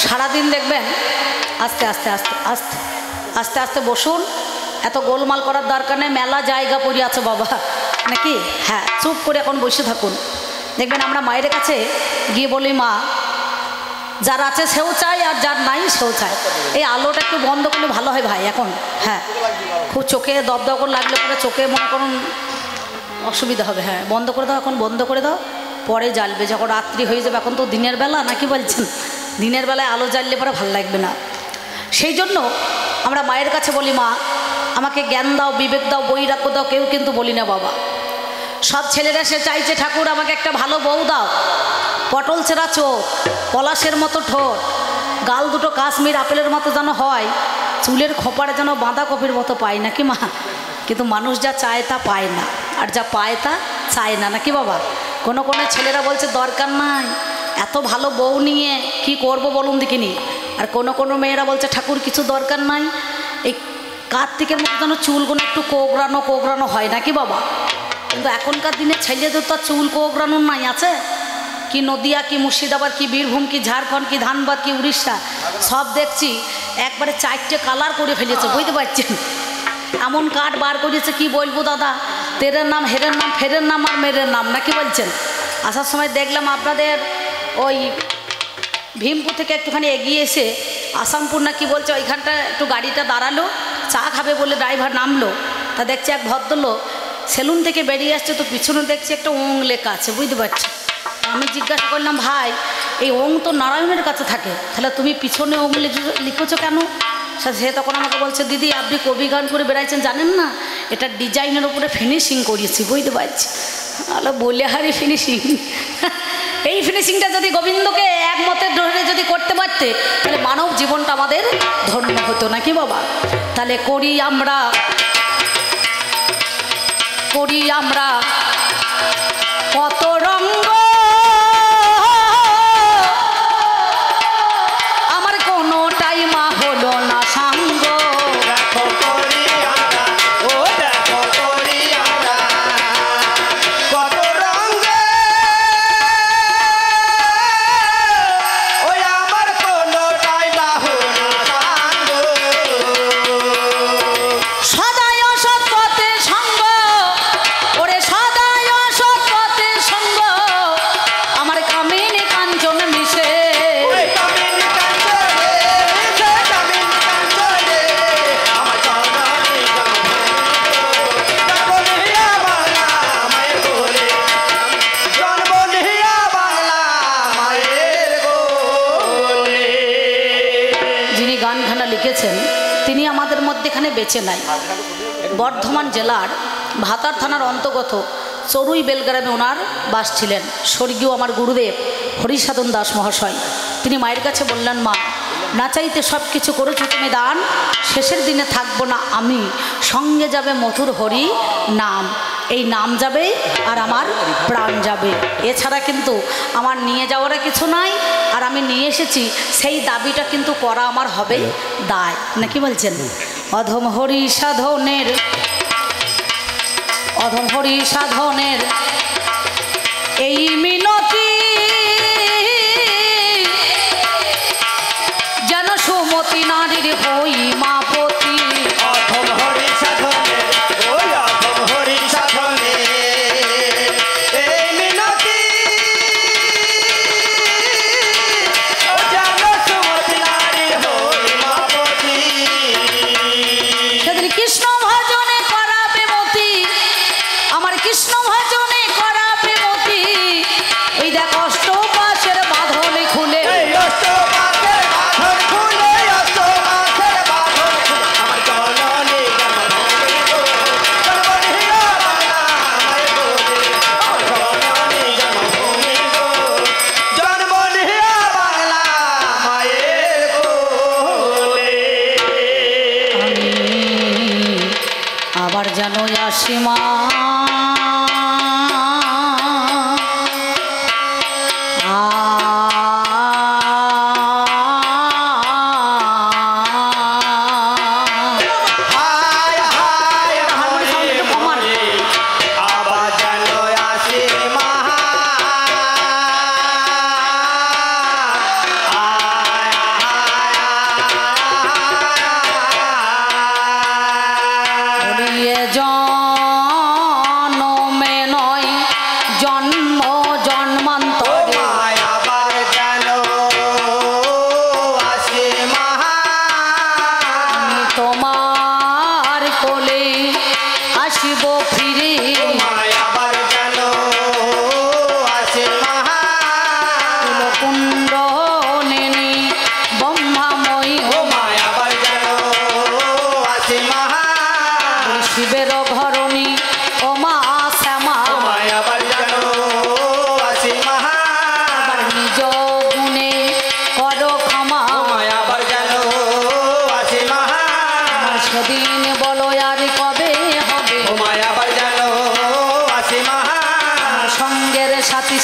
সারাদিন দেখবেন আস্তে আস্তে আস্তে আস্তে আস্তে আস্তে বসুন, এত গোলমাল করার দরকার নেই, মেলা জায়গা পড়ে আছে বাবা নাকি। হ্যাঁ, চুপ করে এখন বসে থাকুন। দেখবেন আমরা মায়ের কাছে গিয়ে বলি, মা যার আছে সেও চায় আর যার নাই সেও চায়। এই আলোটা একটু বন্ধ করলে ভালো হয় ভাই এখন। হ্যাঁ, খুব চোখে দপদপ করে লাগলে পরে চোখে মনে করুন অসুবিধা হবে। হ্যাঁ, বন্ধ করে দাও, এখন বন্ধ করে দাও, পরে জ্বালবে যখন রাত্রি হয়ে যাবে। এখন তো দিনের বেলা নাকি বলছেন, দিনের বেলায় আলো জ্বাললে পরে ভালো লাগবে না। সেই জন্য আমরা মায়ের কাছে বলি, মা আমাকে জ্ঞান দাও, বিবেক দাও, বৈরাগ্য দাও। কেউ কিন্তু বলি না বাবা। সব ছেলেরা সে চাইছে, ঠাকুর আমাকে একটা ভালো বউ দাও, পটল ছেঁড়া চোখ, পলাশের মতো ঠোঁট, গাল দুটো কাশ্মীর আপেলের মতো যেন হয়, চুলের খোপারে যেন বাঁধাকপির মতো পায় নাকি মা। কিন্তু মানুষ যা চায় তা পায় না, আর যা পায় তা চায় না নাকি বাবা। কোনো কোনো ছেলেরা বলছে দরকার নাই, এত ভালো বউ নিয়ে কি করব বলুন দেখিনি। আর কোনো কোনো মেয়েরা বলছে ঠাকুর কিছু দরকার নাই, এই কার্তিকের মতো যেন চুলগুলো একটু কোগড়ানো কোগড়ানো হয় নাকি বাবা। কিন্তু এখনকার দিনে ছেলেদের তো চুল কোগড়ানোর নাই, আছে কি নদিয়া, কি মুর্শিদাবাদ, কি বীরভূম, কি ঝাড়খণ্ড, কি ধানবাদ, কি উড়িষ্যা, সব দেখছি একবারে 4টে কালার করে ফেলেছে, বুঝতে পারছেন। এমন কাঠ বার করেছে কি বলবো দাদা, তেরের নাম, হেরের নাম, ফেরের নাম আর মেরের নাম নাকি বলছেন। আসার সময় দেখলাম আপনাদের ওই ভীমপুর থেকে একটুখানি এগিয়ে এসে আসামপুর না কি বলছে, ওইখানটা একটু গাড়িটা দাঁড়ালো, চা খাবে বলে ড্রাইভার নামলো। তা দেখছি এক ভদ্রলোক সেলুন থেকে বেরিয়ে আসছে, তো পিছনে দেখছি একটা ওং লেখা আছে, বুঝতে পারছি। আমি জিজ্ঞাসা করলাম, ভাই এই ওং তো নারায়ণের কাছে থাকে, তাহলে তুমি পিছনে ওং লিখেছো কেন? সে তখন আমাকে বলছে, দিদি আপনি কবি গান করে বেড়াইছেন জানেন না, এটা ডিজাইনের উপরে ফিনিশিং করিয়েছি, বুঝতে পারছি। আলো বলে হারি ফিনিশিং। এই ফিনিশিংটা যদি গোবিন্দকে একমতে ধরে যদি করতে পারতে, তাহলে মানব জীবনটা আমাদের ধন্য হতো নাকি বাবা। তাহলে করি আমরা কত রঙ্গ, আমার কোনোটাই মা হলো না সাঙ্গ। তিনি আমাদের মধ্যে এখানে বেঁচে নাই। বর্ধমান জেলার ভাতার থানার অন্তর্গত চড়ুই বেলগ্রামে ওনার বাস ছিলেন স্বর্গীয় আমার গুরুদেব হরিসাধন দাস মহাশয়। তিনি মায়ের কাছে বললেন, মা না চাইতে সব কিছু করেছো তুমি দান, শেষের দিনে থাকবো না আমি, সঙ্গে যাবে মধুর হরি নাম। এই নাম যাবে আর আমার প্রাণ যাবে, এছাড়া কিন্তু আমার নিয়ে যাওয়ার কিছু নাই। আর আমি নিয়ে এসেছি সেই দাবিটা কিন্তু করা আমার হবে দায় নাকি বলছেন। অধম হরি সাধনের এই মিনতি যেন সুমতি নারীর হই মা পতি। অধম হরি সাধনের জানো আসিমা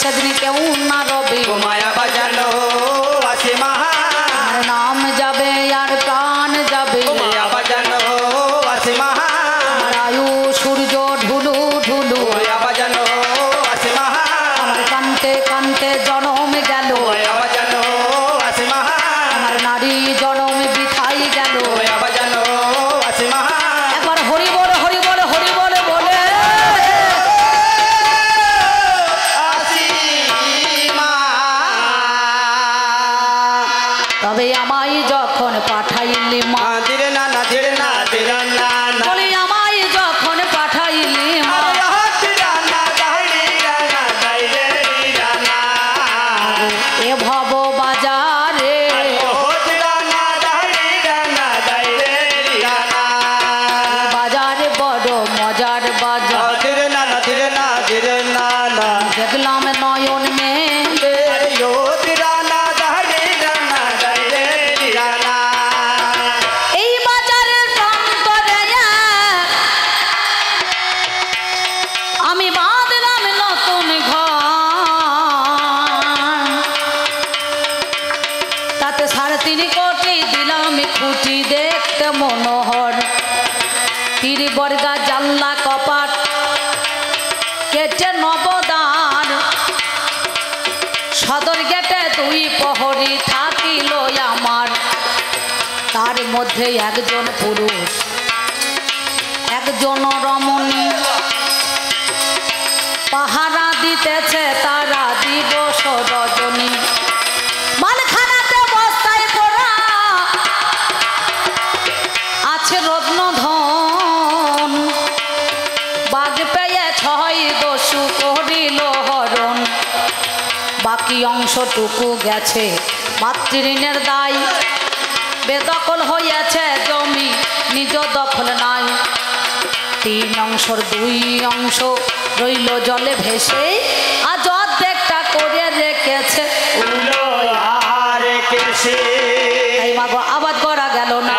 সেদিন কেউ না রবে মায়া বাজানো আসে মাহা আমার নাম যাবে আর প্রাণ যাবে মায়া বাজানো আসে মাহা আমার আয়ু সূর্য ঢুলু ঢুলু মায়া বাজানো আসে মাহা আমার কান্তে কান্তে জনম গেল মায়া বাজানো আসে মাহা আমার নারী জনম বিথাই গেল মায়া বাজানো আসে মাহা একবার হরি বল হরি বল হরি বল বলে তবে আমায় যখন পাঠাইলি মা ধীরে না না ধীরে না ধীরে না না বলি আমায় যখন পাঠাইলি মা এ ভব বাজারে বাজারে বড় মজার বাজার দেখলাম নয়ন মেলে এই বাজারের প্রান্তরে আমি বাঁধলাম নতুন ঘর তাতে 3.5 কোটি দিলাম খুঁটি দেখতে মনোহর তীর বর্গা জানলা কপাট কেটে নবদান সদর গেটে 2 প্রহরী থাকিল আমার তার মধ্যে একজন পুরুষ একজন রমণী পাহারা দিতেছে তারা দিবস রজনী মালখানাতে বস্তায় পড়া আছে রত্নধন বাঘ পেয়ে 6 দস্যু করিল হরণ বাকি অংশটুকু গেছে মাতৃঋণের দায় বেদখল হইয়াছে জমি নিজ দখল নাই 3 অংশর 2 অংশ রইল জলে ভেসে আজ অর্ধেকটা করে রেখেছে এই মাগো আবাদ করা গেল না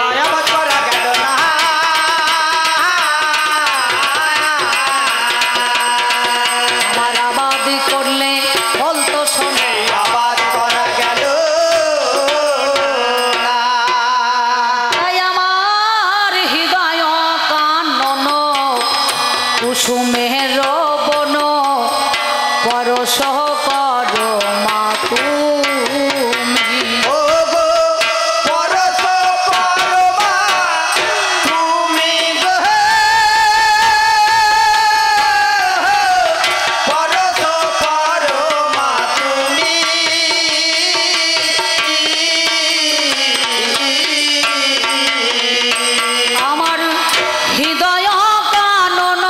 আমার আবাদি করলে বলতো শোনে তাই আমার হৃদয় কানন কুসুমের বন পরশ কর মা তুমি আমার হৃদয় কানন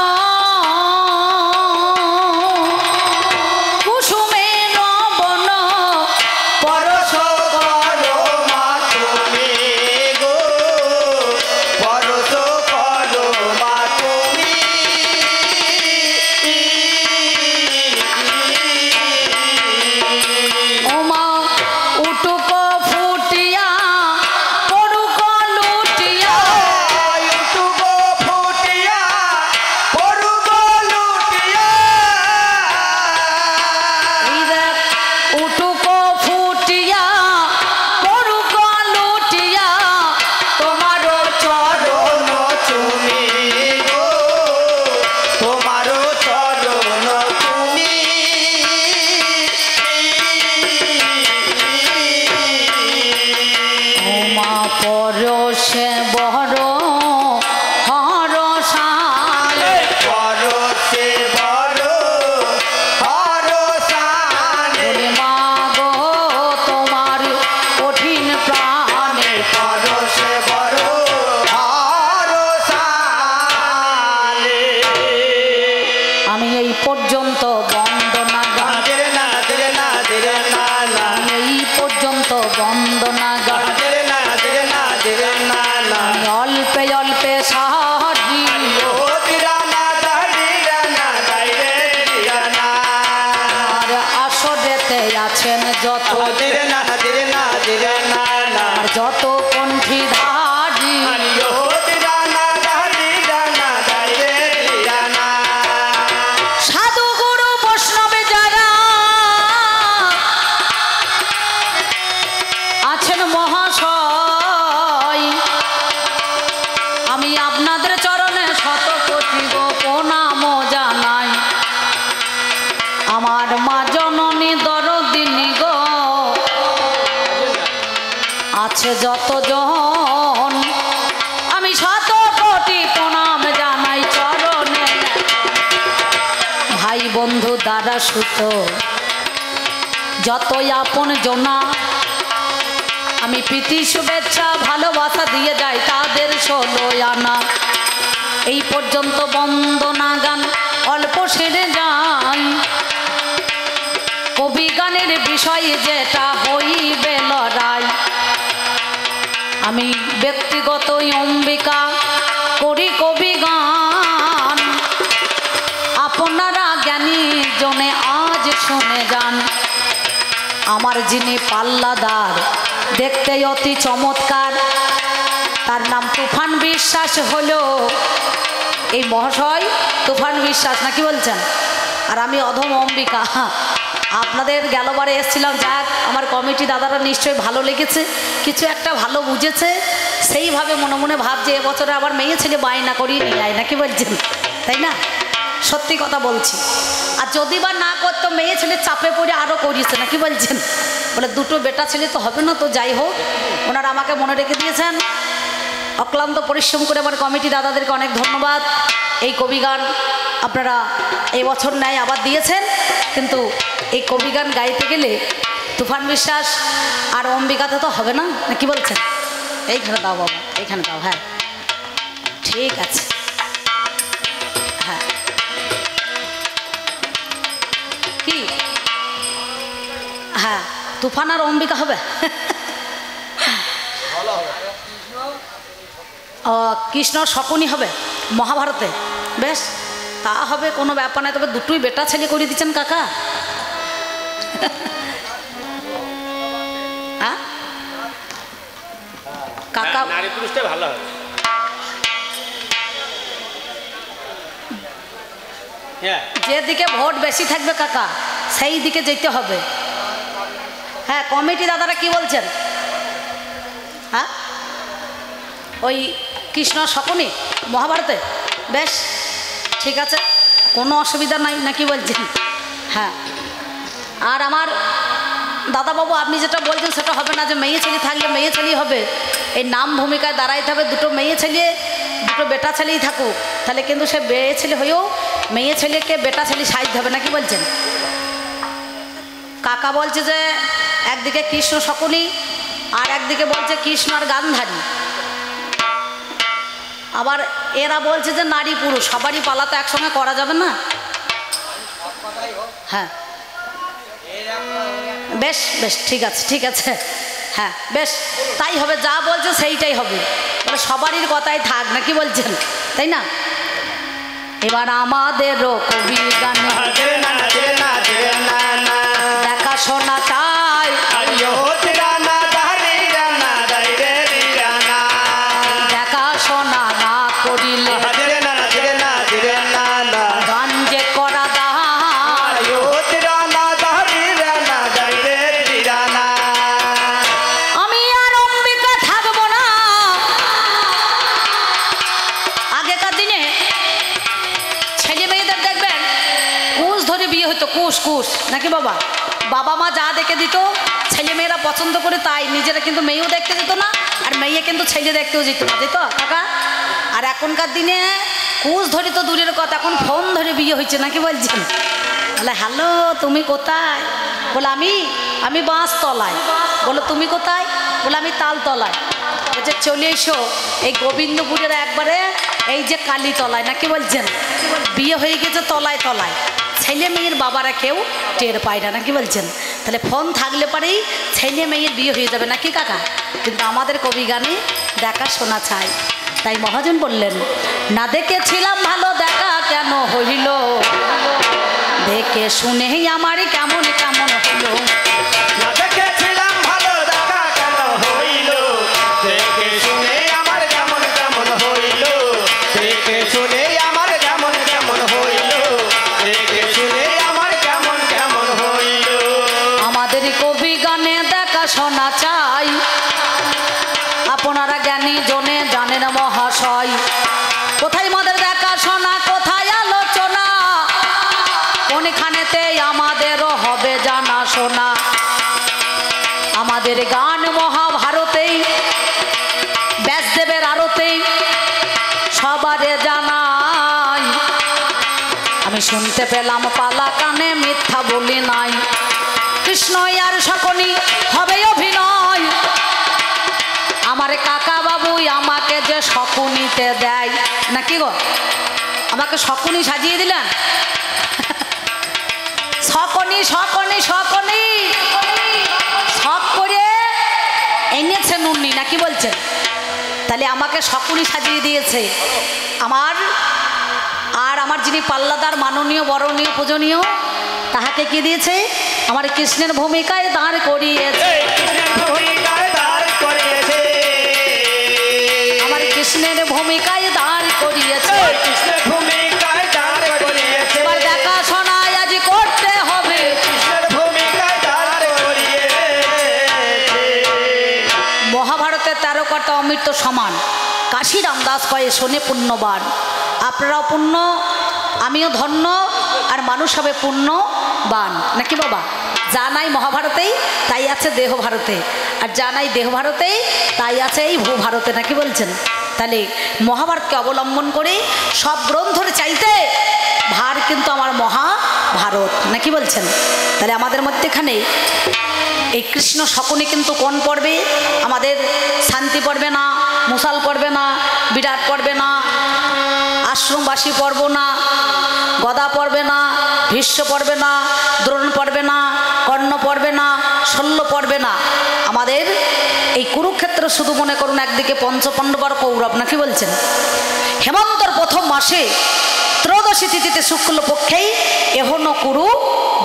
কুসুমের বন পরশ ওমা উটুক ফুটিয়া পড়ুক লুটিয়া এই দেখ উটুক ফুটিয়া পড়ুক লুটিয়া তোমার চরণ তোমারও চরণ তুমি ওমা পরশে বড় হরসালে পরশে বড় হরসানে বলে মা গো তোমার কঠিন প্রাণে পরশে বড় হরসানে আমি এই পর্যন্ত বন্দনা গান ধীরে না ধীরে না ধীরে না না আমি এই পর্যন্ত বন্দনা গান ধীরে না ধীরে না ধীরে না না আমি অল্পে অল্পে সাহায্য ও দিরানা দাড়িরানা দাইরেরানা আর আসরেতে আছেন যত ধীরে না ধীরে না ধীরে না না আর যত কণ্ঠীধারী ও দিরানা দাড়িরানা দাইরেরানা সাধু গুরু বৈষ্ণবে যারা আছে যতজন আমি শত কোটি প্রণাম জানাই চরণে ভাই বন্ধু দ্বারা সুত যতই আপন জনা আমি প্রীতি শুভেচ্ছা ভালোবাসা দিয়ে যাই তাদের 16 আনা এই পর্যন্ত বন্দনা গান অল্প সেরে যাই কবি গানের বিষয়ে যেটা হইবে লড়াই আমি ব্যক্তিগত অম্বিকা করি কবি গান আপনারা জ্ঞানী জনে আজ শুনে যান আমার যিনি পাল্লাদার দেখতে অতি চমৎকার তার নাম তুফান বিশ্বাস হলো এই মহাশয় তুফান বিশ্বাস নাকি বলছেন আর আমি অধম অম্বিকা আপনাদের গেলবারে এসেছিলাম যাক আমার কমিটি দাদারা নিশ্চয়ই ভালো লেগেছে কিছু একটা ভালো বুঝেছে সেইভাবে মনে মনে ভাবছে এবছরে আবার মেয়ে ছেলে বায়না করিয়ে নিয়ে যায় নাকি বলছেন তাই না সত্যি কথা বলছি আর যদি বা না করতো মেয়ে ছেলে চাপে পড়ে আরও করিয়েছে নাকি বলছেন বলে দুটো বেটা ছেলে তো হবে না তো যাই হোক ওনারা আমাকে মনে রেখে দিয়েছেন অক্লান্ত পরিশ্রম করে আমার কমিটি দাদাদেরকে অনেক ধন্যবাদ এই কবিগান আপনারা এই বছর ন্যায় আবার দিয়েছেন কিন্তু এই কবিগান গাইতে গেলে তুফান বিশ্বাস আর অম্বিকাতে তো হবে না কি বলছেন এইখানে দাও বাবা এইখানে দাও হ্যাঁ ঠিক আছে হ্যাঁ কি হ্যাঁ তুফান আর অম্বিকা হবে কৃষ্ণ শকুনি হবে মহাভারতে বেশ তা হবে কোনো ব্যাপার নাই তবে দুটোই বেটা ছেলে করে দিচ্ছেন কাকা হ্যাঁ কাকা নারী পুরুষটা ভালো হবে যেদিকে ভোট বেশি থাকবে কাকা সেই দিকে যেতে হবে হ্যাঁ কমিটি দাদারা কি বলছেন হ্যাঁ ওই কৃষ্ণ শকুনি মহাভারতে বেশ ঠিক আছে কোনো অসুবিধা নাই নাকি বলছেন হ্যাঁ আর আমার দাদাবাবু আপনি যেটা বলছেন সেটা হবে না যে মেয়ে ছেলে থাকলে মেয়ে ছেলেই হবে এই নাম ভূমিকায় দাঁড়াইতে হবে দুটো মেয়ে ছেলে দুটো বেটা ছেলেই থাকুক তাহলে কিন্তু সে মেয়ে ছেলে হয়েও মেয়ে ছেলেকে বেটা ছেলে সাইজ হবে নাকি বলছেন কাকা বলছে যে একদিকে কৃষ্ণ শকুনি আর একদিকে বলছে কৃষ্ণ আর গান্ধারী আবার এরা বলছে যে নারী পুরুষ সবারই পালা তো একসঙ্গে করা যাবে না হ্যাঁ বেশ বেশ ঠিক আছে হ্যাঁ বেশ তাই হবে যা বলছে সেইটাই হবে বলে সবারই কথাই থাক নাকি বলছেন তাই না এবার আমাদেরও কবি গান দেখাশোনা চাই দেখাশোনা না করিলে গান যে করা আমি আর অম্বিকা থাকবো না আগেকার দিনে ছেলে মেয়েদের দেখবেন কুশ ধরে বিয়ে হতো কুশ নাকি বাবা বাবা মা যা দেখে দিত ছেলে মেয়েরা পছন্দ করে তাই নিজেরা কিন্তু মেয়েও দেখতে যেত না আর মেয়ে কিন্তু ছেলে দেখতেও যেত না যেত কাকা আর এখনকার দিনে কুশ ধরে তো দূরের কথা এখন ফোন ধরে বিয়ে হয়েছে নাকি বলছেন বলে হ্যালো তুমি কোথায় বলে আমি বাঁশ তলায় বলো তুমি কোথায় বলে আমি তাল তলায় বলছে চলে এসো এই গোবিন্দপুরের একবারে এই যে কালীতলায় নাকি বলছেন বিয়ে হয়ে গেছে তলায় তলায় ছেলে মেয়ের বাবারা কেউ টের পায় না নাকি বলছেন তাহলে ফোন থাকলে পরেই ছেলে মেয়ের বিয়ে হয়ে যাবে নাকি কাকা কিন্তু আমাদের কবি গানে দেখাশোনা চাই তাই মহাজন বললেন না দেখেছিলাম ভালো দেখা কেন হইল দেখে শুনে আমার কেমন কেমন হলো দেখেছিলাম ভালো দেখা কেন হইল দেখে শুনে আমার কেমন কেমন হইল দেখে শুনে আমার কেমন কেমন হইল দেখে শুনে আমার কেমন কেমন হইল আমাদের কবি গানে দেখাশোনা চাই আপনারা জ্ঞানী জনে জানেন মহাশয় কোথায় আমাদের দেখাশোনা কোথায় আলোচনা কোনখানেতে আমাদেরও হবে জানা শোনা আমাদের গান মহাভারতেই আমি শুনতে পেলাম পালা কানে, মিথ্যা বলি নাই। কৃষ্ণ আর শকুনি হবে অভিনয়। আমার কাকা বাবুই আমাকে যে শকুনিতে দেয় নাকি গো, আমাকে শকুনি সাজিয়ে দিলেন। শকুনি শকুনি শকুনি শখ করে এনেছে নুন্নি নাকি বলছেন, তাহলে আমাকে শকুনি সাজিয়ে দিয়েছে। আমার যিনি পাল্লাদার, মাননীয়, বরণীয়, পূজনীয়, তাহাকে কি দিয়েছে? আমার কৃষ্ণের ভূমিকায় দাঁড় করিয়েছে। আমার কৃষ্ণের ভূমিকায় দাঁড় করিয়েছে। এবার দেখাশোনায় আজ করতে হবে। মহাভারতের 13 কটা অমৃত সমান। কাশী রামদাস কয়ে শোনে পুণ্যবান। আপনারাও পুণ্য, আমিও ধন্য, আর মানুষ হবে পুণ্যবান নাকি বাবা? যা নাই মহাভারতেই তাই আছে দেহ ভারতে, আর যা নাই দেহ ভারতেই তাই আছে এই ভূ ভারতে নাকি বলছেন? তাহলে মহাভারতকে অবলম্বন করে সব গ্রন্থের চাইতে ভার কিন্তু আমার মহাভারত নাকি বলছেন? তাহলে আমাদের মধ্যেখানে এই কৃষ্ণ শকুনি কিন্তু কোন পর্বে? আমাদের শান্তি পড়বে না, মুসাল পড়বে না, বিরাট পড়বে না, আশ্রমবাসী পড়ব না, গদা পড়বে না, ভীষ্ম পড়বে না, দ্রোণ পড়বে না, কর্ণ পড়বে না, শল্য পড়বে না। আমাদের এই কুরুক্ষেত্র শুধু মনে করুন একদিকে পঞ্চপাণ্ডব আর কৌরব নাকি বলছেন? হেমন্তর প্রথম মাসে ত্রয়োদশী তিথিতে শুক্লপক্ষেই এহন কুরু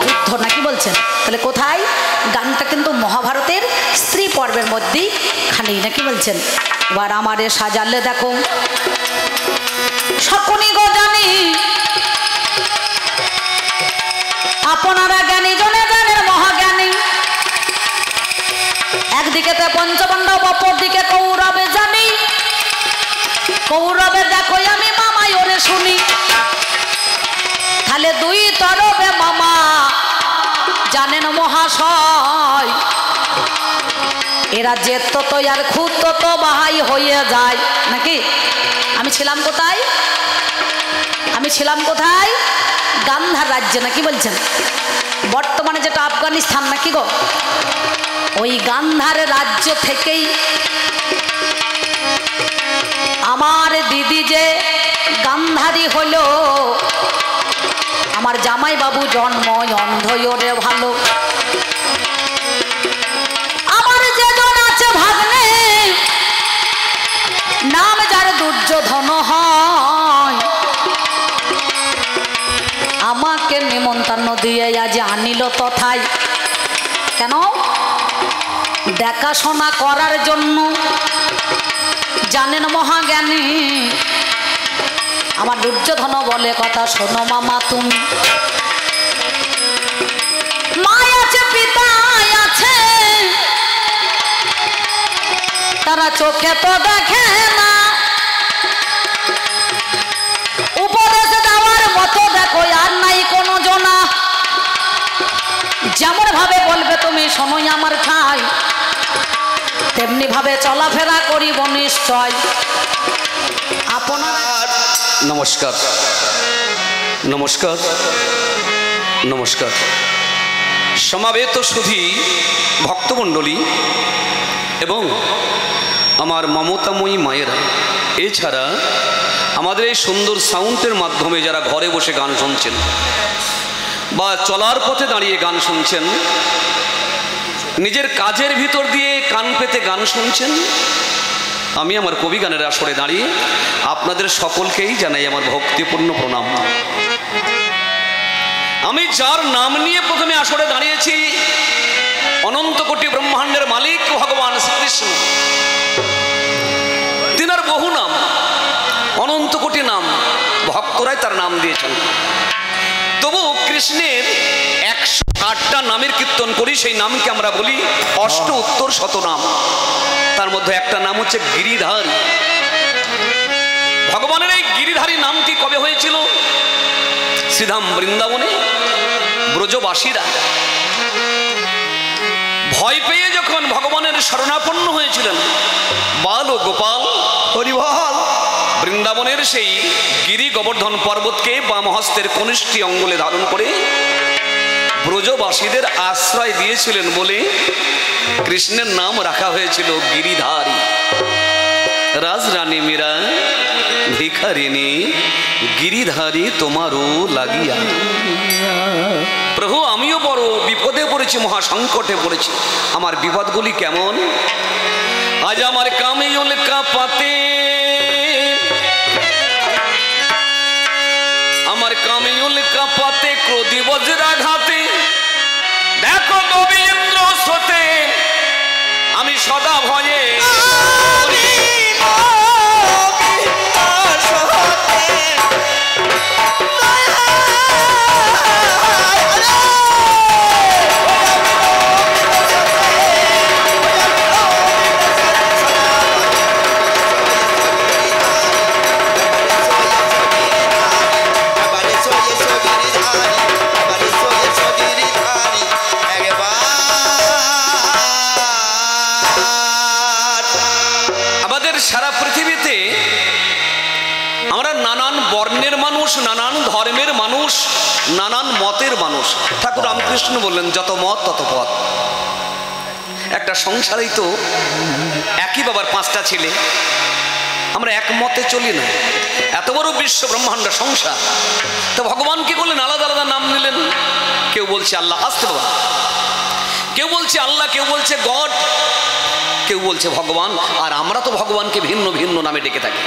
যুদ্ধ নাকি বলছেন? তাহলে কোথায়? গানটা কিন্তু মহাভারতের স্ত্রী পর্বের মধ্যেই খানি নাকি বলছেন? এবার আমারে সাজালে দেখো শকুনি গো জানি আপনারা জ্ঞানী জনে জানেন মহাজ্ঞানী। একদিকে তো পঞ্চপাণ্ডব, অপর দিকে কৌরবে জানি। কৌরবে দেখো আমি মামাই ওরে শুনি। তাহলে দুই তরবে মামা জানেন মহাশয়। এরা যে তত আর খুদ তত বাহাই হয়ে যায় নাকি? আমি ছিলাম কোথায়? আমি ছিলাম কোথায়? গান্ধার রাজ্যে নাকি বলছেন? বর্তমানে যেটা আফগানিস্তান নাকি গো, ওই গান্ধার রাজ্য থেকেই আমার দিদি যে গান্ধারী হলো, আমার জামাই বাবু জন্ম অন্ধরে ভালো। আমার যে জন আছে ভাগ্নে, নাম যার দুর্যোধন হয়, আমাকে নিমন্ত্রণ দিয়ে আজ আনিল তথায়। কেন? দেখাশোনা করার জন্য। জানেন মহাজ্ঞানী আমার দুর্যোধন বলে কথা শোনো মামা তুমি। মা আছে পিতা আছে, তারা চোখে তো দেখে না। উপদেশ দেওয়ার মতো দেখো আর নাই কোনো জনা। যেমন ভাবে বলবে তুমি শোনোই আমার ঠাই, তেমনি ভাবে চলাফেরা করিব নিশ্চয়। আপনারা নমস্কার নমস্কার নমস্কার। সমাবেত সুধী ভক্তমণ্ডলী এবং আমার মমতাময়ী মায়েরা, এছাড়া আমাদের এই সুন্দর সাউন্ডের মাধ্যমে যারা ঘরে বসে গান শুনছেন বা চলার পথে দাঁড়িয়ে গান শুনছেন, নিজের কাজের ভিতর দিয়ে কান পেতে গান শুনছেন, আমি আমার কবি গানের আসরে দাঁড়িয়ে আপনাদের সকলকেই জানাই আমার ভক্তিপূর্ণ প্রণাম। আমি যার নাম নিয়ে প্রথমে আসরে দাঁড়িয়েছি, অনন্ত কোটি ব্রহ্মাণ্ডের মালিক ভগবান শ্রীকৃষ্ণ। তিনার বহু নাম, অনন্ত কোটি নাম, ভক্তরাই তার নাম দিয়েছেন। তবু কৃষ্ণের 108টা নামের কীর্তন করি, সেই নামকে আমরা বলি অষ্ট উত্তর শতনাম। তার মধ্যে একটা নাম হচ্ছে গিরিধারী। ভগবানের এই গিরিধারী নামটি কবে হয়েছিল? শ্রীধাম বৃন্দাবনে ব্রজবাসীরা ভয় পেয়ে যখন ভগবানের শরণাপন্ন হয়েছিলেন, বাল ও গোপাল হরিবল বৃন্দাবনের সেই গিরি গোবর্ধন পর্বতকে বাম হস্তের কনিষ্ঠী অঙ্গলে ধারণ করে ব্রজবাসীদের আশ্রয় দিয়েছিলেন বলে কৃষ্ণের নাম রাখা হয়েছিল গিরিধারী। রাজরানী মীরা ভিখারিণী গিরিধারী তোমারও লাগিয়া। প্রভু আমিও বড় বিপদে পড়েছি, মহা সংকটে পড়েছি। আমার বিপদগুলি কেমন? আজ আমার কামে উল্কা পাতে, আমার কামে উল্কা পাতে, ক্রোধী বজ্রাঘাতে, দেখো গোবিন্দ্র স্রোতে আমি সদা ভয়ে সারা পৃথিবীতে আমরা নানান বর্ণের মানুষ, নানান ধর্মের মানুষ, নানান মতের মানুষ। ঠাকুর রামকৃষ্ণ বললেন যত মত তত পথ। একটা সংসারেই তো একই বাবার 5টা ছেলে, আমরা এক মতে চলি না। এত বড় বিশ্ব ব্রহ্মাণ্ড সংসার, তো ভগবান কি করলেন? আলাদা আলাদা নাম নিলেন। কেউ বলছে আল্লাহ, আসতে বাবা, কেউ বলছে আল্লাহ, কেউ বলছে গড, কেউ বলছে ভগবান। আর আমরা তো ভগবানকে ভিন্ন ভিন্ন নামে ডেকে থাকি,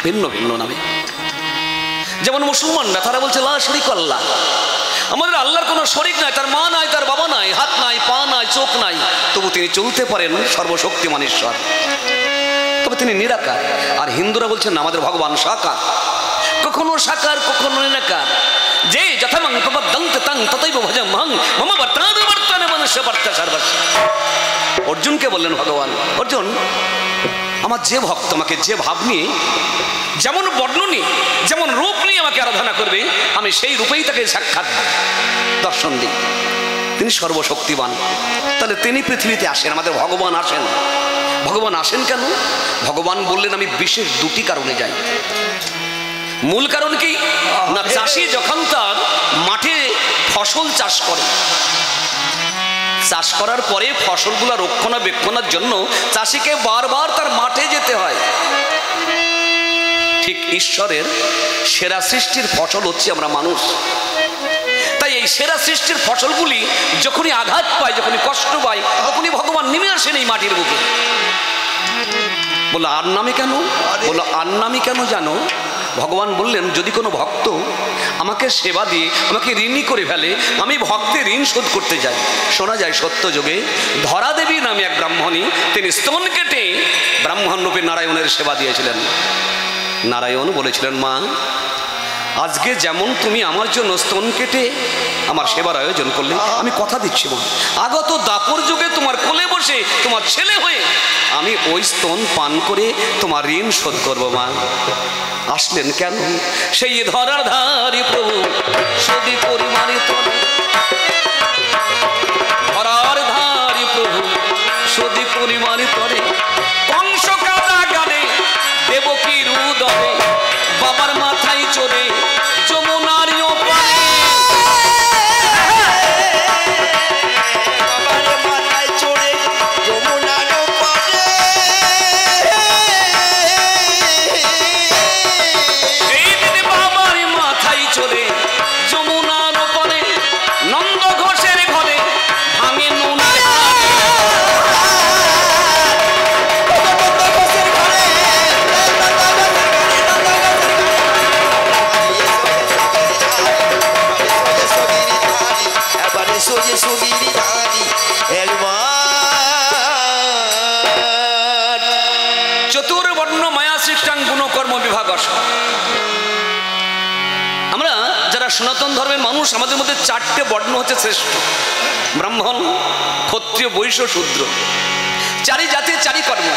ভিন্ন ভিন্ন নামে। যেমন মুসলমানরা, তারা বলছে লা শরীক আল্লাহ, আমাদের আল্লাহর কোনো শরীক নাই, তার মা নাই, তার বাবা নাই, হাত নাই, পা নাই, চোখ নাই, তবু তিনি চলতে পারেন সর্বশক্তিমান ঈশ্বর, তবে তিনি নিরাকার। আর হিন্দুরা বলছেন আমাদের ভগবান সাকার, কখনো সাকার কখনো নিরাকার। যে যথামং প্রবদ্ধন্তে তং ততৈব ভজমহং মম বর্তমানে বর্তমানে মনুষ্য বর্ত সর্বস্ব। অর্জুনকে বললেন ভগবান, অর্জুন আমার যে ভক্ত আমাকে যে ভাব নিয়ে, যেমন বর্ণ নিয়ে, যেমন রূপ নিয়ে আমাকে আরাধনা করবে, আমি সেই রূপেই তাকে সাক্ষাৎ দর্শন দিই। তিনি সর্বশক্তিমান, তাহলে তিনি পৃথিবীতে আসেন, আমাদের ভগবান আসেন। ভগবান আসেন কেন? ভগবান বললেন আমি বিশেষ 2টি কারণে যাই। মূল কারণ কি না, চাষি যখন তার মাঠে ফসল চাষ করে, চাষ করার পরে ফসলগুলো রক্ষণাবেক্ষণের জন্য চাষিকে বারবার তার মাঠে যেতে হয়। ঠিক ঈশ্বরের সেরা সৃষ্টির ফসল হচ্ছে আমরা মানুষ। তাই এই সেরা সৃষ্টির ফসলগুলি যখনই আঘাত পায়, যখনই কষ্ট পায়, তখনই ভগবান নেমে আসেন এই মাটির বুকে। বললো আর নামে কেন? বললো আর নামে কেন জানো? ভগবান বললেন যদি কোনো ভক্ত আমাকে সেবা দিয়ে আমাকে ঋণী করে ফেলে, আমি ভক্তের ঋণ শোধ করতে যাই। শোনা যায় সত্যযুগে ধরা দেবী নামে এক ব্রাহ্মণী, তিনি স্তন কেটে ব্রাহ্মণ রূপে নারায়ণের সেবা দিয়েছিলেন। নারায়ণ বলেছিলেন মা, আজকে যেমন তুমি আমার জন্য স্তন কেটে আমার সেবার আয়োজন করলে, আমি কথা দিচ্ছি মা, আগত দাপর যুগে তোমার কোলে বসে তোমার ছেলে হয়ে আমি ওই স্তন পান করে তোমার ঋণ শোধ করবো মা। আসলেন কেন? সেই ধরার ধারি প্রভু সদি পরিমাণিত, ধরার ধারি প্রভু সদি পরিমাণিত, কংস কাদা গানে দেবকীর উদরে, বাবার মাথায় চড়ে যমুনার ওপারে, বাবার মাথায় চড়ে যমুনার ওপারে, এই দিনে বাবার মাথায় চড়ে যমুনার ওপারে, নন্দ ঘোষের ঘরে ভাঙে নুন চতুর্বর্ণ মায়া সৃষ্টাং গুণকর্ম বিভাগ। আমরা যারা সনাতন ধর্মের মানুষ, আমাদের মধ্যে 4টে বর্ণ হচ্ছে শ্রেষ্ঠ: ব্রাহ্মণ, ক্ষত্রিয়, বৈশ্য, শূদ্র। 4ই জাতি 4ই কর্ম।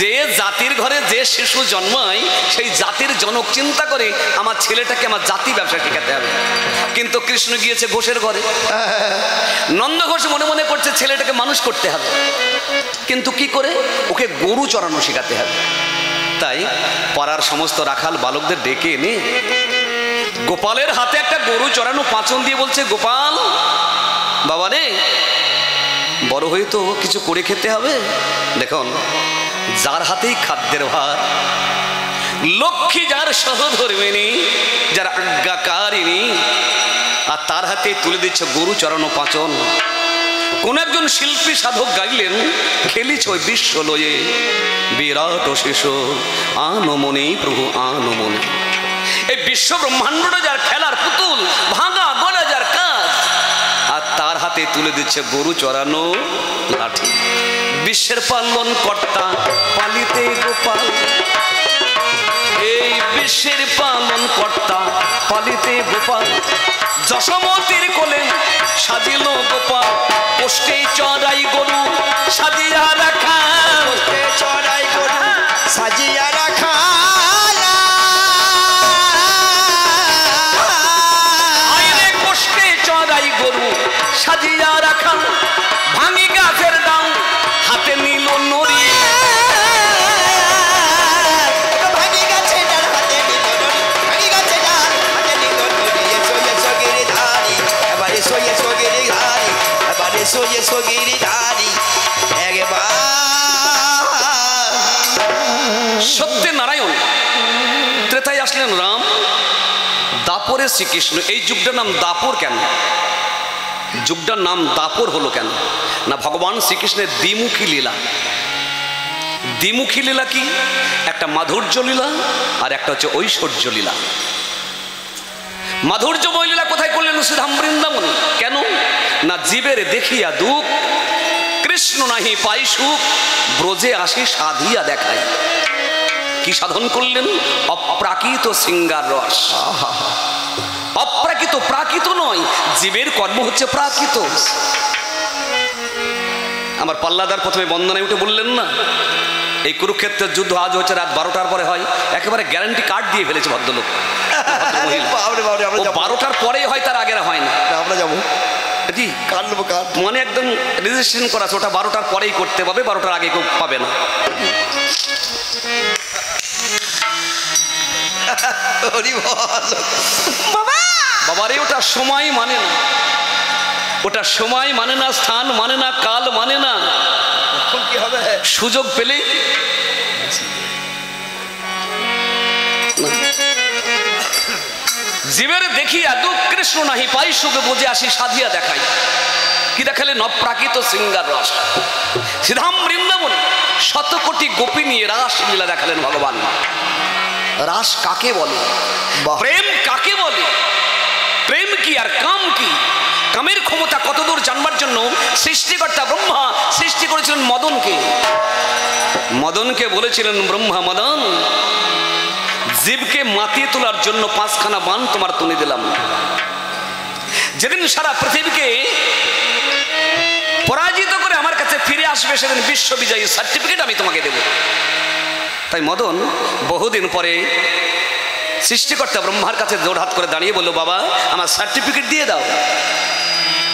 যে জাতির ঘরে যে শিশু জন্মায়, সেই জাতির জনক চিন্তা করে আমার ছেলেটাকে আমার জাতি ব্যবসা শেখাতে হবে। কিন্তু কৃষ্ণ গিয়েছে ঘোষের ঘরে, নন্দ ঘোষ মনে মনে করছে ছেলেটাকে মানুষ করতে হবে, কিন্তু কি করে? ওকে গরু চড়ানো শেখাতে হবে। তাই পাড়ার সমস্ত রাখাল বালকদের ডেকে এনে গোপালের হাতে একটা গরু চড়ানো পাঁচন দিয়ে বলছে, গোপাল বাবা রে, বড় হয়ে তো কিছু করে খেতে হবে। দেখুন, যার হাতেই খাদ্যের ভার, লক্ষ্মী যার সহধর্মিনী, যার আজ্ঞাকারিণী, আর তার হাতে তুলে দিচ্ছে গরু চড়ানো পাঁচন। কোন একজন শিল্পী সাধক গাইলেন, খেলিছ বিশ্ব লয়ে বিরাট শিশু আনমনে প্রভু আনমনে। এই বিশ্ব ব্রহ্মাণ্ডটা যার খেলার পুতুল, ভাঙা গলা যার কাজ, আর তার হাতে তুলে দিচ্ছে গরু চড়ানো লাঠি। বিশ্বের পালন কর্তা পালিতে গোপাল, এই বিশ্বের পালন কর্তা পালিতে গোপাল, যশোমতির কোলে সাজিল গোপাল, পোষ্টে চড়াই গরু সাজিয়া রাখা, পোষ্টে চড়াই গরু সাজিয়া রাখা, আইরে পোষ্টে চড়াই গরু সাজিয়া রাখা, ভাঙি গাছের ডাল হাতে নিল নড়ি, ভাঙি গাছে ডাল হাতে নিল নড়ি, ভাঙি গাছে ডাল হাতে নিল নড়ি, এসো এসো গিরিধারী, এবার এসো এসো গিরিধারী, এবার এসো এসো গিরিধারী, একবার। সত্যনারায়ণ ত্রেতায় আসলেন রাম, দাপরে শ্রীকৃষ্ণ। এই যুগটার নাম দাপর কেন? যুগটার নাম দাপর হলো কেন? না, ভগবান শ্রীকৃষ্ণের দ্বিমুখী লীলা। দ্বিমুখী লীলা কি? একটা মাধুর্য লীলা আর একটা হচ্ছে ঐশ্বর্য লীলা। মাধুর্যময় লীলা কোথায় করলেন? শ্রীধাম বৃন্দাবনে। কেন? না, জীবের দেখিয়া দুঃখ, কৃষ্ণ নাহি পাই সুখ, ব্রজে আসি সাধিয়া দেখায়। কি সাধন করলেন? অপ্রাকৃত শৃঙ্গার রস। অপ্রাকৃত, প্রাকৃত নয়। জীবের কর্ম হচ্ছে প্রাকৃত। আমার পাল্লাদার প্রথমে বন্দনায় উঠে বললেন না, এই কুরুক্ষেত্রের যুদ্ধ আজ হচ্ছে রাত 12টার পরে হয়। একেবারে গ্যারান্টি কার্ড দিয়ে ফেলেছে ভদ্রলোক। ও 12টার পরেই হয়, তার আগেরা হয় না। আমরা যাবো জি, কাট নেবো কাট, মানে একদম রেজিস্ট্রেশন করা আছে, ওটা 12টার পরেই করতে পাবে, 12টার আগে কেউ পাবে না। বাবারে, ওটা সময় মানে না, ওটা সময় মানে না, স্থান মানে না, কাল মানে না। কি হবে? সুযোগ পেলে জীবের দেখিয়া দুঃখ, কৃষ্ণ নাহি পাই সুখ, বুঝে আসি সাধিয়া দেখাই। কি দেখালেন? অপ্রাকৃত শৃঙ্গার রস। শ্রীধাম বৃন্দাবনে শত কোটি গোপী নিয়ে রাস লীলা দেখালেন ভগবান। রাস কাকে বলে? প্রেম কাকে বলে? প্রেম কি আর কাম কি? কামের ক্ষমতা কতদূর জানবার জন্য সৃষ্টিকর্তা ব্রহ্মা সৃষ্টি করেছিলেন মদনকে। মদনকে বলেছিলেন, ব্রহ্মা মদন, জীবকে মাতিয়ে তোলার জন্য 5খানা বাণ তোমার তুলে দিলাম। যেদিন সারা পৃথিবীকে পরাজিত করে আমার কাছে ফিরে আসবে, সেদিন বিশ্ববিজয়ী সার্টিফিকেট আমি তোমাকে দেব। তাই মদন বহুদিন পরে সৃষ্টিকর্তা ব্রহ্মার কাছে জোড়হাত করে দাঁড়িয়ে বলল, বাবা আমার সার্টিফিকেট দিয়ে দাও।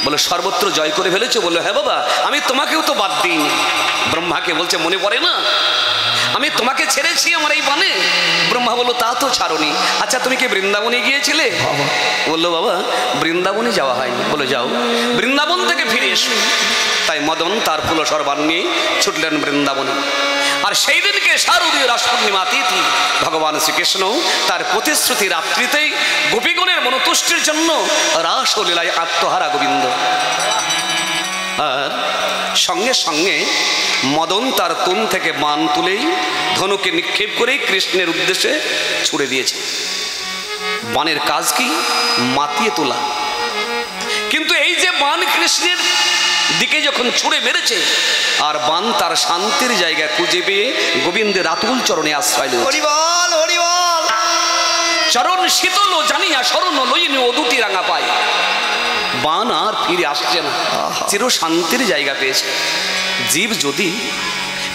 বলে, সর্বত্র জয় করে ফেলেছো? বললো, হ্যাঁ বাবা, আমি তোমাকেও তো বাদ দিইনি। ব্রহ্মাকে বলছে, মনে পড়ে না আমি তোমাকে ছেড়েছি আমার এই বনে? ব্রহ্মা বললো, তা তো ছাড়োনি। আচ্ছা, তুমি কি বৃন্দাবনে গিয়েছিলে? বললো, বাবা বৃন্দাবনে যাওয়া হয়নি। বলো, যাও, বৃন্দাবন থেকে ফিরে এসো। তাই মদন তার ফুলসরবান নিয়ে ছুটলেন বৃন্দাবনে। আর সেই দিনকে শারদীয় রাস পূর্ণিমা তিথি ভগবান শ্রীকৃষ্ণ তার প্রতিশ্রুতি রাত্রিতেই গোপীগণের মনোতুষ্টির জন্য রাস ও লীলায় আত্মহারা গোবিন্দ। আর সঙ্গে সঙ্গে মদন তার তুন থেকে বাণ তুলেই ধনুকে নিক্ষেপ করেই কৃষ্ণের উদ্দেশ্যে ছুড়ে দিয়েছে। বাণের কাজ কি? মাতিয়ে তোলা। কিন্তু এই যে বাণ কৃষ্ণের দিকে যখন ছুড়ে মেরেছে, আর বাণ তার শান্তির জায়গা খুঁজে পেয়ে গোবিন্দের আতুল চরণে আশ্রয় লইল। হরিবল হরিবল। চরণ শীতল জানিয়া শরণ লইনি ও দুটি রাঙা পায়। বাণ আর ফিরে আসছে না, চির শান্তির জায়গা পেয়েছে। জীব যদি,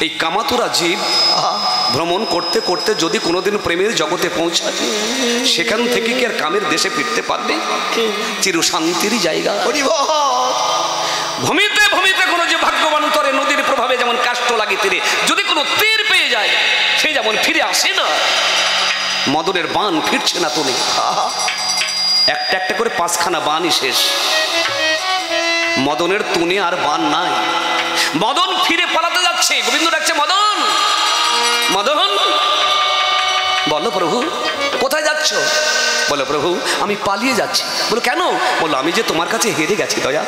এই কামাতুরা জীব ভ্রমণ করতে করতে যদি কোনোদিন প্রেমের জগতে পৌঁছায়, সেখান থেকে কি আর কামের দেশে ফিরতে পারবে? চির শান্তির জায়গা। ভূমিতে ভূমিতে কোনো যে ভাগ্যবান তরে নদীর প্রভাবে যেমন কাষ্ঠ লাগে তীরে, যদি কোনো তীর পেয়ে যায়, সে মুখে যেমন ফিরে আসে না, মদনের বান ফিরছে না তুমি। একটা একটা করে 5খানা বানই শেষ, মদনের তুনে আর বান নাই। মদন ফিরে পালাতে যাচ্ছে, গোবিন্দ ডাকছে মদন, মদন। বলো প্রভু কোথায় যাচ্ছ? বলো প্রভু আমি পালিয়ে যাচ্ছি। বলো কেন? বলো আমি যে তোমার কাছে হেরে গেছি দয়া,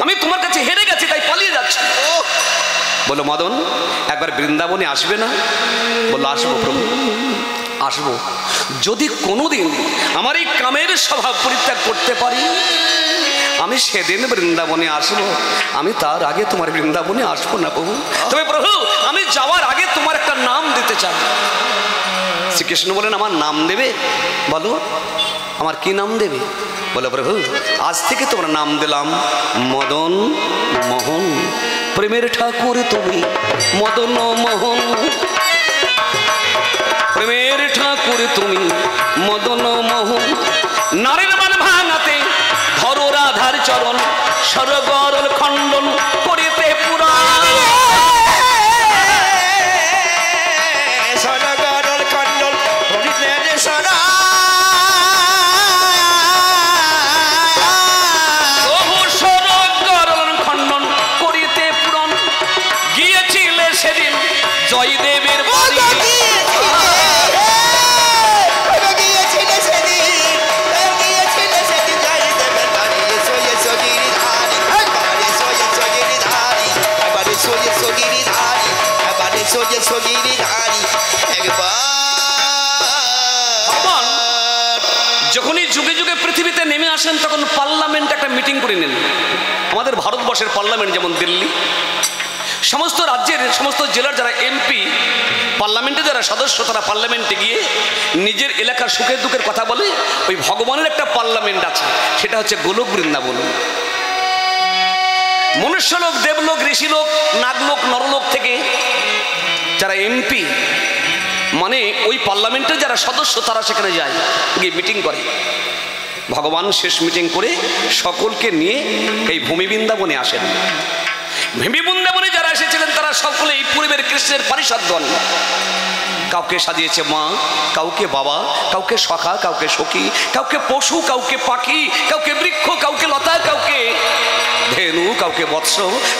আমি তোমার কাছে হেরে গেছি তাই পালিয়ে যাচ্ছি। বলো মদন একবার বৃন্দাবনে আসবে না? বললো আসবো প্রভু, আসবো। যদি কোনোদিন আমার এই কামের স্বভাব পরিত্যাগ করতে পারি আমি সেদিন বৃন্দাবনে আসবো, আমি তার আগে তোমার বৃন্দাবনে আসবো না প্রভু। তবে প্রভু আমি যাওয়ার আগে তোমার একটা নাম দিতে চাই। শ্রীকৃষ্ণ বলেন আমার নাম দেবে? বলো আমার কি নাম দেবে? বলো প্রভু আজ থেকে তোমার নাম দিলাম মদন মোহন। প্রেমের ঠাকুর তুমি মদন মোহন, প্রেমের ঠাকুর তুমি মদন মোহন। নারীর মান ভাঙাতে ধরো রাধার চরণ, সরগরল খণ্ডন করিতে পুরাণ। সরগরল খণ্ডন করিতে সরা জয়দেবের বাড়ি যখনই যুগে যুগে পৃথিবীতে নেমে আসেন তখন পার্লামেন্ট একটা মিটিং করে নেন। আমাদের ভারতবর্ষের পার্লামেন্ট যেমন দিল্লি, সমস্ত রাজ্যের সমস্ত জেলার যারা এমপি, পার্লামেন্টে যারা সদস্য, তারা পার্লামেন্টে গিয়ে নিজের এলাকার সুখের দুঃখের কথা বলে। ওই ভগবানের একটা পার্লামেন্ট আছে, সেটা হচ্ছে গোলক বৃন্দাবন। মনুষ্যলোক, দেবলোক, ঋষিলোক, নাগলোক, নরলোক থেকে যারা এমপি মানে ওই পার্লামেন্টের যারা সদস্য তারা সেখানে যায়, গিয়ে মিটিং করে। ভগবান শেষ মিটিং করে সকলকে নিয়ে এই ভূমি বৃন্দাবনে আসেন। ভূমি বৃন্দাবনে যারা এসেছিলেন তারা সকলেই পূর্বের কৃষ্ণের পারিষদগণ। কাউকে সাজিয়েছে মা, কাউকে বাবা, কাউকে সখা, কাউকে সখী, কাউকে পশু, কাউকে পাখি, কাউকে বৃক্ষ, কাউকে লতা, কাউকে ধেনু, কাউকে বৎস,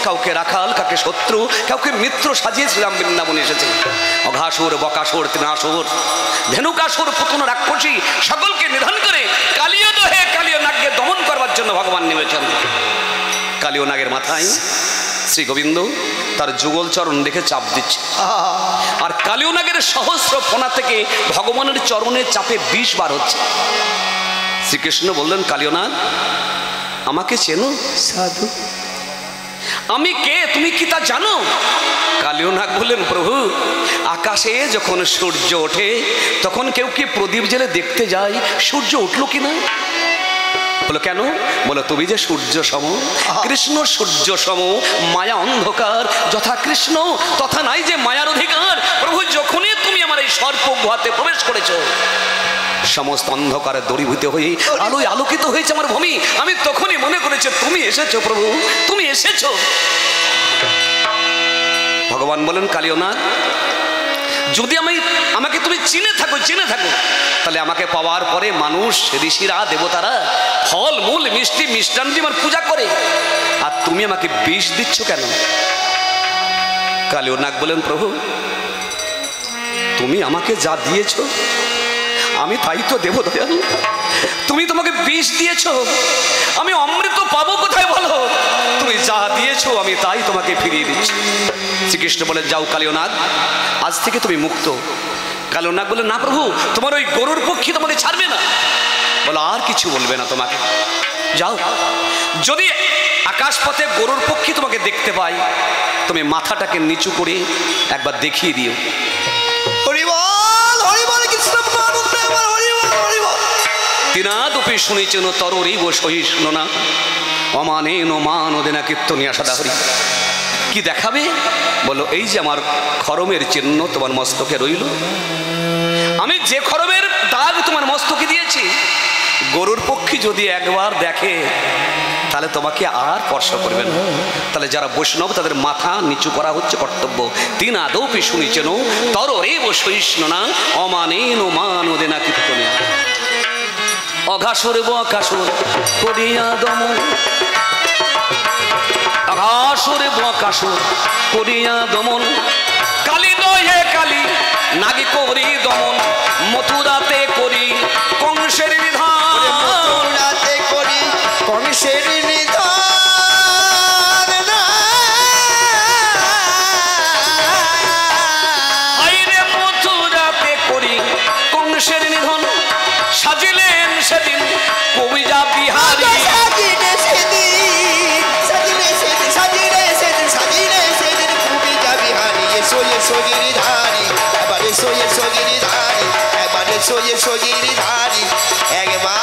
কাউকে রাখাল, কাউকে শত্রু, কাউকে মিত্র সাজিয়ে শ্রীরাম বৃন্দাবনে এসেছে। অঘাসুর, বকাসুর, তৃণাসুর, ধেনুকাসুর, পুতন, রাক্ষসী সকলকে নিধন করে কালীয় দহে কালীয় নাগকে দমন করবার জন্য ভগবান নেমেছেন। কালীয় নাগের মাথায় শ্রী গোবিন্দ তার যুগল চরণ দেখে চাপ দিচ্ছে, আর কালীয় নাগের সহস্র ফোনা থেকে ভগবানের চরণে চাপে 20 বার হচ্ছে। শ্রীকৃষ্ণ বললেন কালীয় নাগ আমাকে চেনো? সাধু আমি কে তুমি কি তা জানো? কালীয় নাগ বললেন প্রভু আকাশে যখন সূর্য ওঠে তখন কেউ কি প্রদীপ জেলে দেখতে যায় সূর্য উঠলো কিনা? বলো কেন? বলো তুমি যে সূর্য সম, কৃষ্ণ সূর্য সম, মায়া অন্ধকার, যথা কৃষ্ণ তথা নাই যে মায়ার অধিকার। প্রভু যখনই তুমি আমার এই সর্প গুহাতে প্রবেশ করেছো সমস্ত অন্ধকারে দূরীভূত হয়ে আলোয় আলোকিত হয়েছে আমার ভূমি। আমি তখনই মনে করেছি তুমি এসেছো প্রভু, তুমি এসেছো। ভগবান বলেন কালীয় নাগ যদি আমাকে তুমি চিনে থাকো তাহলে আমাকে পাওয়ার পরে মানুষ, ঋষিরা, দেবতারা ফল মূল মিষ্টি মিষ্টান্ন দিয়ে আমার পূজা করে, আর তুমি আমাকে বিষ দিচ্ছ কেন? কালীয় নাগ বলেন প্রভু তুমি আমাকে যা দিয়েছো আমি তাই তো দেব দয়াল। তুমি তোমাকে বিষ দিয়েছো, আমি অমৃত পাবো কোথায় বলো? তুমি যা দিয়েছো আমি তাই তোমাকে ফিরিয়ে দিচ্ছি। শ্রীকৃষ্ণ বলে যাও কালীয় নাগ আজ থেকে তুমি মুক্ত। কালীয় নাগ বলে না প্রভু তোমার ওই গরুর পক্ষী তোমাকে ছাড়বে না। বলো আর কিছু বলবে না তোমাকে, যাও। যদি আকাশপথে গরুর পক্ষী তোমাকে দেখতে পাই তুমি মাথাটাকে নিচু করে একবার দেখিয়ে দিও। তিনাদপি শুনেছেন তররিব সহিষ্ণু না অমানেন মানদেনা কীর্তনিয়া সদা হরি। কি দেখাবে? বলো এই যে আমার খরমের চিহ্ন তোমার মস্তকে রইল, আমি যে খরমের দাগ তোমার মস্তকে দিয়েছি গরুর পক্ষী যদি একবার দেখে তাহলে তোমাকে আর স্পর্শ করবে না। তাহলে যারা বৈষ্ণব তাদের মাথা নিচু করা হচ্ছে কর্তব্য। তিন আদৌপি শুনিছেন তর রে বৈষ্ণ না অমানেন মান ওদেনা কীর্তনে অঘাসর বকাসুর করিয়া দমন অঘাসর বকাসুর করিয়া দমন কালী দয়ে কালী নাগি করি দমন মথুরাতে করি কংসের বিধান মথুরাতে করি কংসের নিধন আইরে মথুরাতে করি কংসের নিধন সাজিলেন সেদিন কবিজা বিহারী সাজিলে সেদিন সাজিলে সেদিন সাজিলে সেদিন সাজিলে সেদিন খুবই যাবি হারি এসো গিরিধারী এবার এসো গিরিধারী এবার এসো গিরিধারী একবার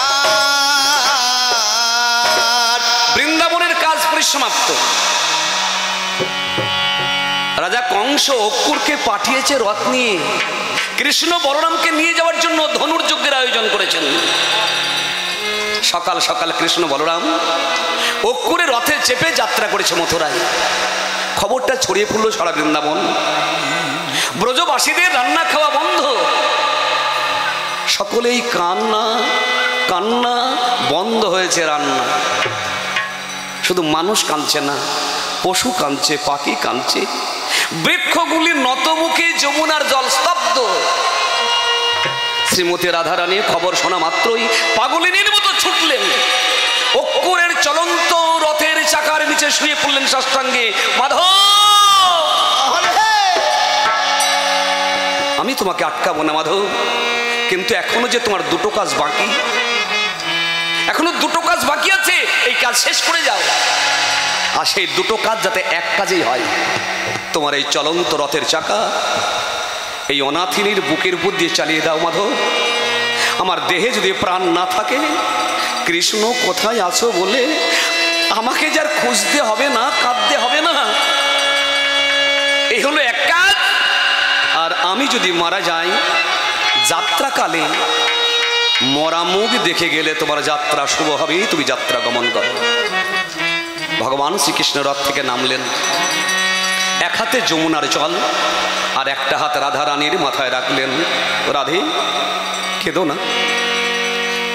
বৃন্দাবনের কাজ পরিসমাপ্ত। রাজা কংস অক্কুরকে পাঠিয়েছে রথ নিয়ে, কৃষ্ণ বলরামকে নিয়ে যাওয়ার জন্য ধনুর্যজ্ঞের আয়োজন করেছেন। সকাল সকাল কৃষ্ণ বলরাম অক্কুরে রথে চেপে যাত্রা করেছে মথুরায়। খবরটা ছড়িয়ে পড়ল সারা বৃন্দাবন। ব্রজবাসীদের রান্না খাওয়া বন্ধ, সকলেই কান্না কান্না, বন্ধ হয়েছে রান্না। শুধু মানুষ কাঁদছে না, পশু কাঁদছে, পাখি কাঁদছে, বৃক্ষগুলি নতমুখী, যমুনার জল স্তব্ধ। শ্রীমতী রাধারানী খবর শোনা মাত্রই পাগলিনীর মতো ছুটলেন, অক্কুরের চলন্ত রথের চাকার নিচে শুয়ে পড়লেন সাষ্টাঙ্গে। মাধব, আমি তোমাকে আটকাবো না মাধব, কিন্তু এখনো যে তোমার দুটো কাজ বাকি, এখনো দুটো কাজ বাকি আছে, এই কাজ শেষ করে যাও। আর সেই দুটো কাজ যাতে এক কাজেই হয়। তোমার এই চলন্ত রথের চাকা এই অনাথিনীর বুকের উপর দিয়ে চালিয়ে দাও মাধব। আমার দেহে যদি প্রাণ না থাকে, কৃষ্ণ কোথায় আছো বলে আমাকে যার খুঁজতে হবে না, কাঁদতে হবে না। এই হলো এক কাজ। আর আমি যদি মারা যাই, যাত্রাকালে মরা মুখ দেখে গেলে তোমার যাত্রা শুভ হবে, তুমি যাত্রা গমন করো। ভগবান শ্রীকৃষ্ণ রথ থেকে নামলেন, এক হাতে যমুনার জল আর একটা হাত রাধা রানীর মাথায় রাখলেন। রাধে, কেঁদো না,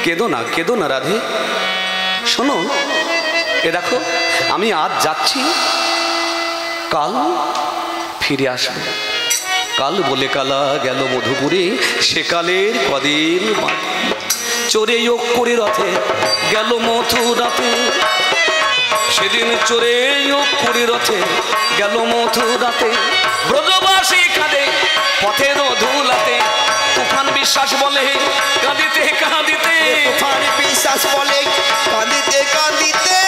কেঁদো না, কেঁদো না রাধে, শোনো, এ দেখো আমি আজ যাচ্ছি, কাল ফিরে আসবো। কাল বলে কালা গেল মধুপুরে, সেকালের কদিন চোরে অক্কুরে রথে গেল মথুরাতে। সেদিন চোরে অক্কুরে রথে গেল মথুরাতে। ব্রজবাসী কাঁদে পথের ধুলাতে, তুফান বিশ্বাস বলে কাঁদিতে কাঁদিতে, তুফান বিশ্বাস বলে কাঁদিতে কাঁদিতে,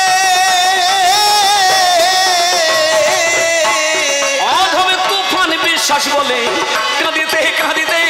অধমে তুফান বিশ্বাস বলে কাঁদিতে কাঁদিতে।